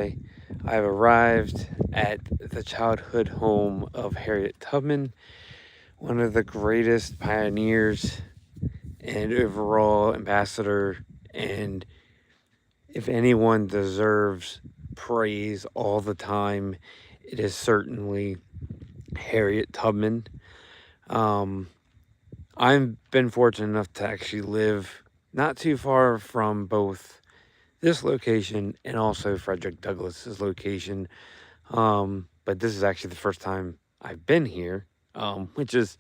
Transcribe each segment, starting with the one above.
I've arrived at the childhood home of Harriet Tubman, one of the greatest pioneers and overall ambassador. And if anyone deserves praise all the time, it is certainly Harriet Tubman. Um, I've been fortunate enough to actually live not too far from both this location and also Frederick Douglass's location. But this is actually the first time I've been here, which is,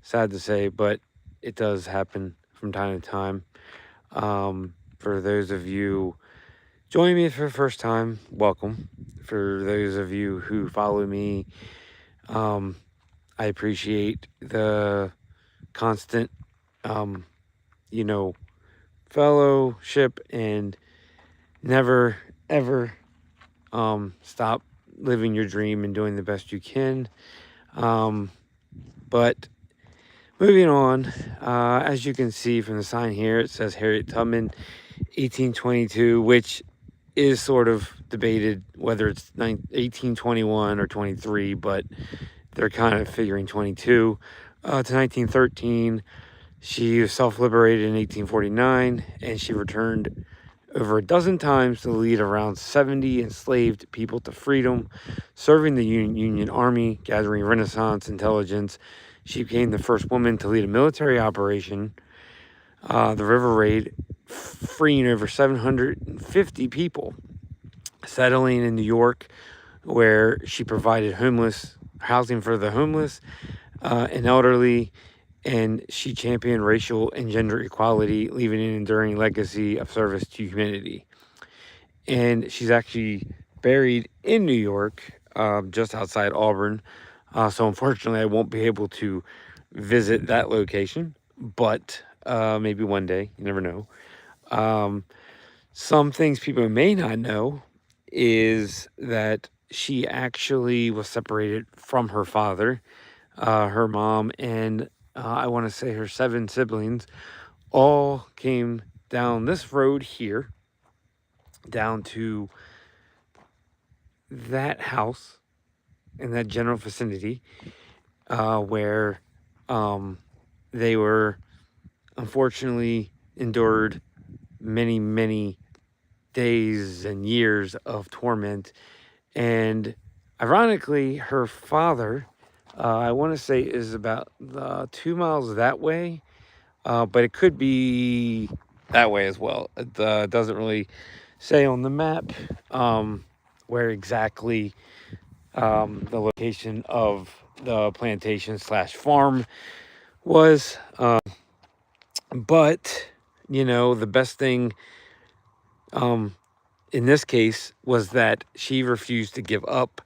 sad to say, but it does happen from time to time. For those of you joining me for the first time, welcome. For those of you who follow me, um, I appreciate the constant, um, you know, fellowship and never ever stop living your dream and doing the best you can. But moving on, as you can see from the sign here, it says Harriet Tubman, 1822, which is sort of debated whether it's 1821 or 23, but they're kind of figuring 22 to 1913. She was self-liberated in 1849, and she returned over a dozen times to lead around 70 enslaved people to freedom, serving the Union Army, gathering Renaissance intelligence. She became the first woman to lead a military operation, the River Raid, freeing over 750 people, settling in New York, where she provided housing for the homeless and elderly, and she championed racial and gender equality, leaving an enduring legacy of service to humanity. And she's actually buried in New York, just outside Auburn. So unfortunately, I won't be able to visit that location, but maybe one day, you never know. Some things people may not know is that she actually was separated from her father, her mom, and I want to say her 7 siblings all came down this road here, down to that house in that general vicinity, where they were unfortunately endured many, many days and years of torment. And ironically, her father, I want to say, is about 2 miles that way, but it could be that way as well. It doesn't really say on the map where exactly the location of the plantation slash farm was. But, the best thing in this case was that she refused to give up,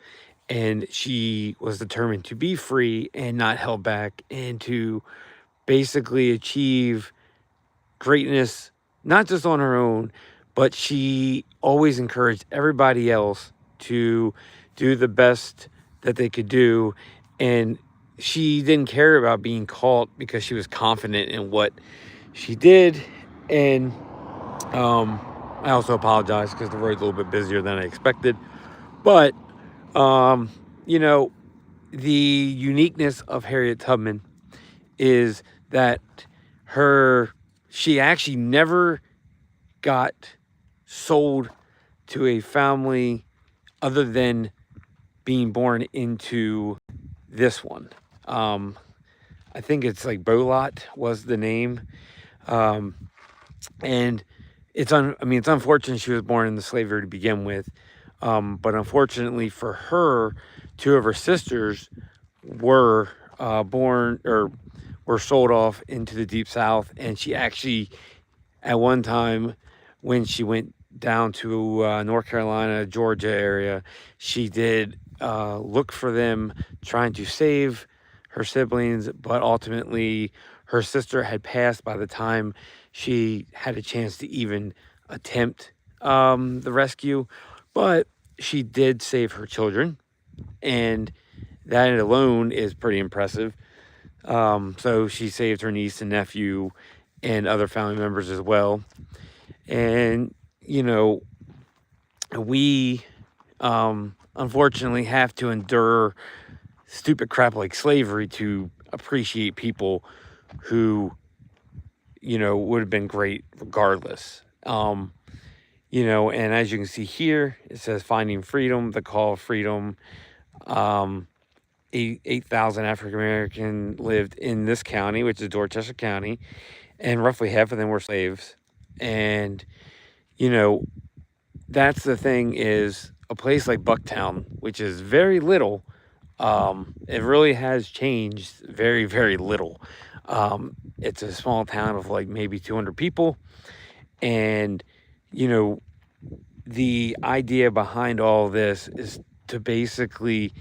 and she was determined to be free and not held back, and to basically achieve greatness, not just on her own, but she always encouraged everybody else to do the best that they could do. And she didn't care about being caught because she was confident in what she did. And I also apologize because the road's a little bit busier than I expected. But, you know, the uniqueness of Harriet Tubman is that she actually never got sold to a family other than being born into this one. I think it's like Bolot was the name. And it's unfortunate she was born into slavery to begin with. But unfortunately for her, 2 of her sisters were born or were sold off into the Deep South. And she actually, at one time, when she went down to North Carolina, Georgia area, she did look for them, trying to save her siblings, but ultimately her sister had passed by the time she had a chance to even attempt the rescue. But she did save her children, and that alone is pretty impressive. So she saved her niece and nephew and other family members as well. And, we unfortunately have to endure stupid crap like slavery to appreciate people who, would have been great regardless. And as you can see here, it says Finding Freedom, the Call of Freedom. 8,000 African American lived in this county, which is Dorchester County, and roughly half of them were slaves. And, you know, that's the thing, is a place like Bucktown, which is very little, it really has changed very, very little. It's a small town of like maybe 200 people. And, you know, the idea behind all this is to basically,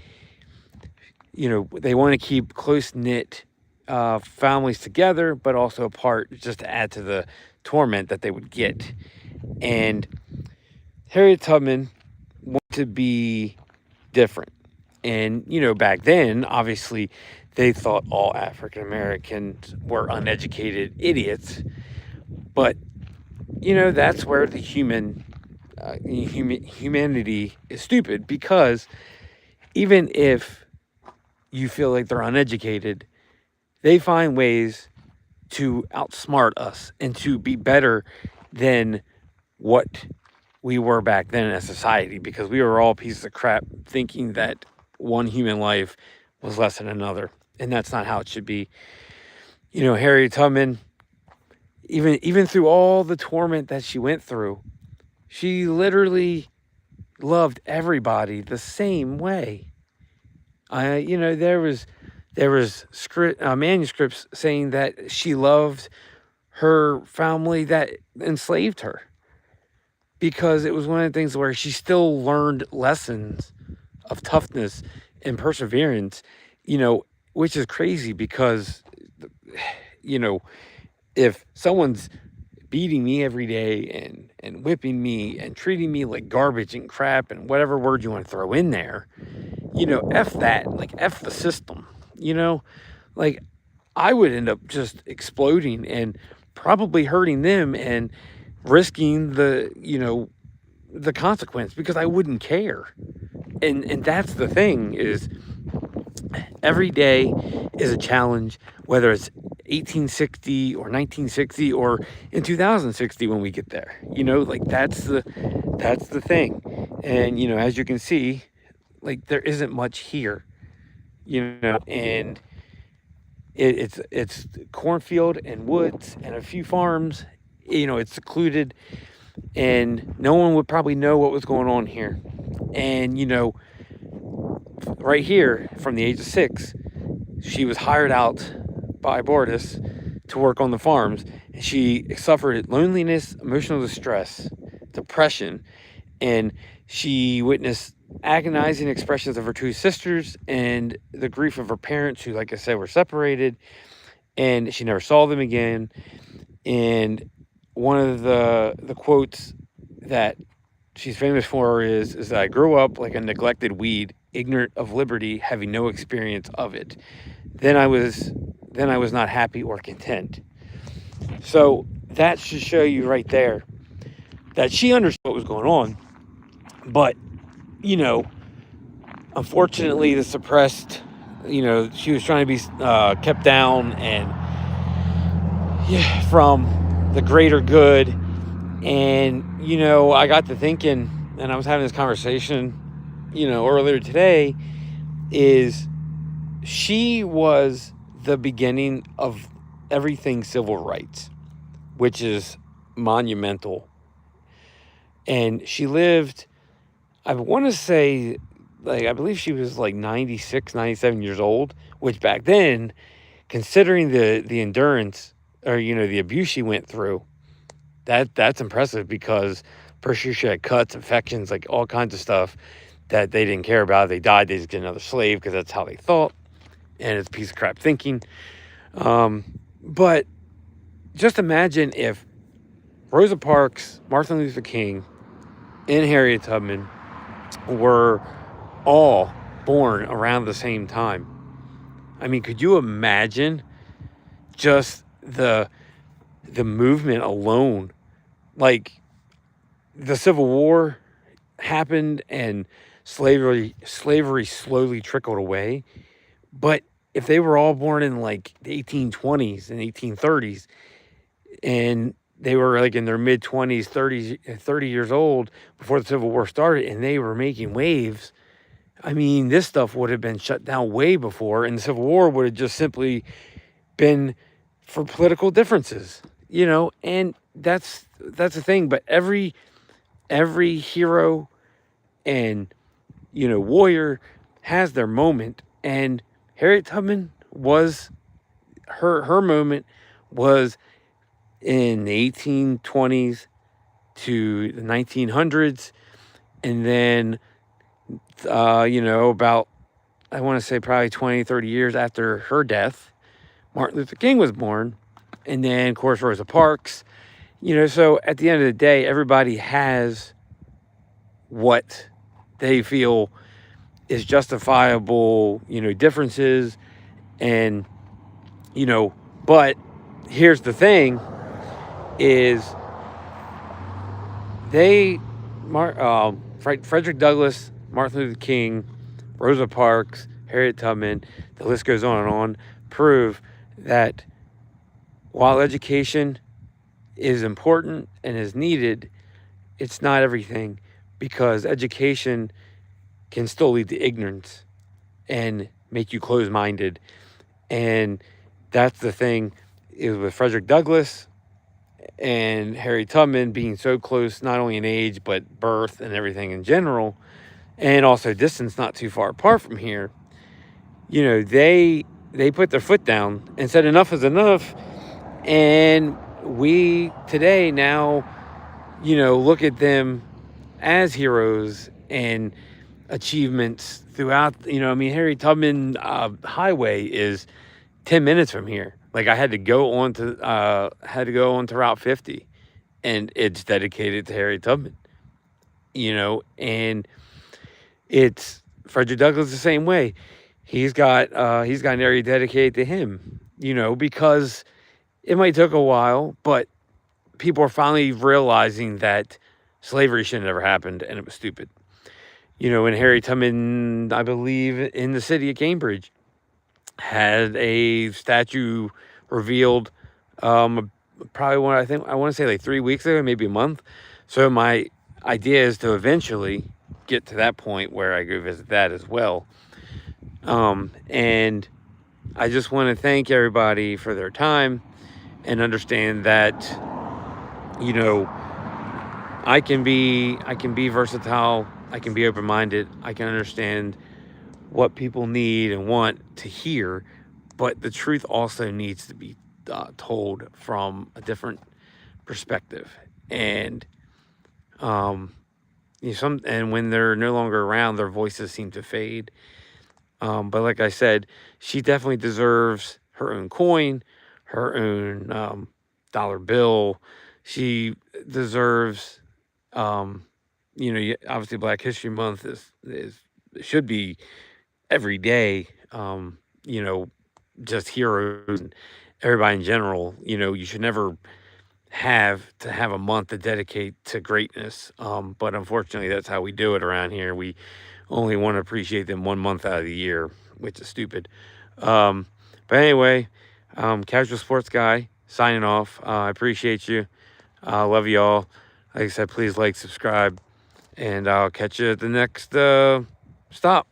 they want to keep close knit families together, but also apart, just to add to the torment that they would get. And Harriet Tubman wanted to be different. And, back then, obviously, they thought all African Americans were uneducated idiots. But, that's where the humanity is stupid, because even if you feel like they're uneducated, they find ways to outsmart us and to be better than what we were back then as a society, because we were all pieces of crap thinking that one human life was less than another. And that's not how it should be. Harriet Tubman, even through all the torment that she went through, she literally loved everybody the same way. There was manuscripts saying that she loved her family that enslaved her, because it was one of the things where she still learned lessons of toughness and perseverance, which is crazy, because, if someone's beating me every day and whipping me and treating me like garbage and crap and whatever word you want to throw in there, F that, like F the system, like I would end up just exploding and probably hurting them and risking the consequence, because I wouldn't care. And that's the thing, is every day is a challenge, whether it's 1860 or 1960 or in 2060 when we get there. Like that's the thing. And as you can see, like there isn't much here. And it's cornfield and woods and a few farms. It's secluded, and no one would probably know what was going on here. And right here, from the age of 6, she was hired out by Bordis to work on the farms. And she suffered loneliness, emotional distress, depression, and she witnessed agonizing expressions of her two sisters and the grief of her parents, who, like I said, were separated, and she never saw them again. And one of the quotes that she's famous for is that I grew up like a neglected weed, ignorant of liberty, having no experience of it. Then I was not happy or content. So that should show you right there that she understood what was going on. But, unfortunately, the suppressed, she was trying to be kept down and from the greater good. And, I got to thinking, and I was having this conversation, earlier today, is she was the beginning of everything civil rights, which is monumental. And she lived, I want to say, like, I believe she was like 96, 97 years old, which back then, considering the endurance, or, the abuse she went through, that's impressive, because for sure she had cuts, infections, like all kinds of stuff that they didn't care about. They died, they just get another slave, because that's how they thought. And it's a piece of crap thinking. But just imagine if Rosa Parks, Martin Luther King, and Harriet Tubman were all born around the same time. I mean, could you imagine just the movement alone? Like, the Civil War, happened and slavery slowly trickled away. But if they were all born in like the 1820s and 1830s, and they were like in their mid 20s, 30 years old before the Civil War started, and they were making waves, I mean, this stuff would have been shut down way before, and the Civil War would have just simply been for political differences, and that's the thing. But every hero and warrior has their moment, and Harriet Tubman was her moment was in the 1820s to the 1900s, and then about, I want to say, probably 20, 30 years after her death, Martin Luther King was born, and then of course Rosa Parks. So at the end of the day, everybody has what they feel is justifiable, differences. And, but here's the thing is Frederick Douglass, Martin Luther King, Rosa Parks, Harriet Tubman, the list goes on, prove that while education is important and is needed, it's not everything, because education can still lead to ignorance and make you closed-minded. And that's the thing is with Frederick Douglass and Harriet Tubman being so close, not only in age, but birth and everything in general, and also distance not too far apart from here, they put their foot down and said enough is enough. And we today now, look at them as heroes and achievements throughout. Harriet Tubman Highway is 10 minutes from here. Like, I had to go on to Route 50, and it's dedicated to Harriet Tubman. And it's Frederick Douglass the same way. He's got an area dedicated to him. Because it might take a while, but people are finally realizing that slavery shouldn't have ever happened and it was stupid. And Harriet Tubman, I believe, in the city of Cambridge, had a statue revealed probably I want to say like 3 weeks ago, maybe a month. So my idea is to eventually get to that point where I go visit that as well. And I just want to thank everybody for their time and understand that, I can be versatile. I can be open-minded. I can understand what people need and want to hear, but the truth also needs to be told from a different perspective. And and when they're no longer around, their voices seem to fade. But like I said, she definitely deserves her own coin, her own dollar bill. She deserves, obviously Black History Month should be every day. Just heroes and everybody in general. You should never have to have a month to dedicate to greatness. But unfortunately, that's how we do it around here. We only want to appreciate them 1 month out of the year, which is stupid. But anyway, Casual Sports Guy signing off. I appreciate you. I love you all. Like I said, please like, subscribe, and I'll catch you at the next stop.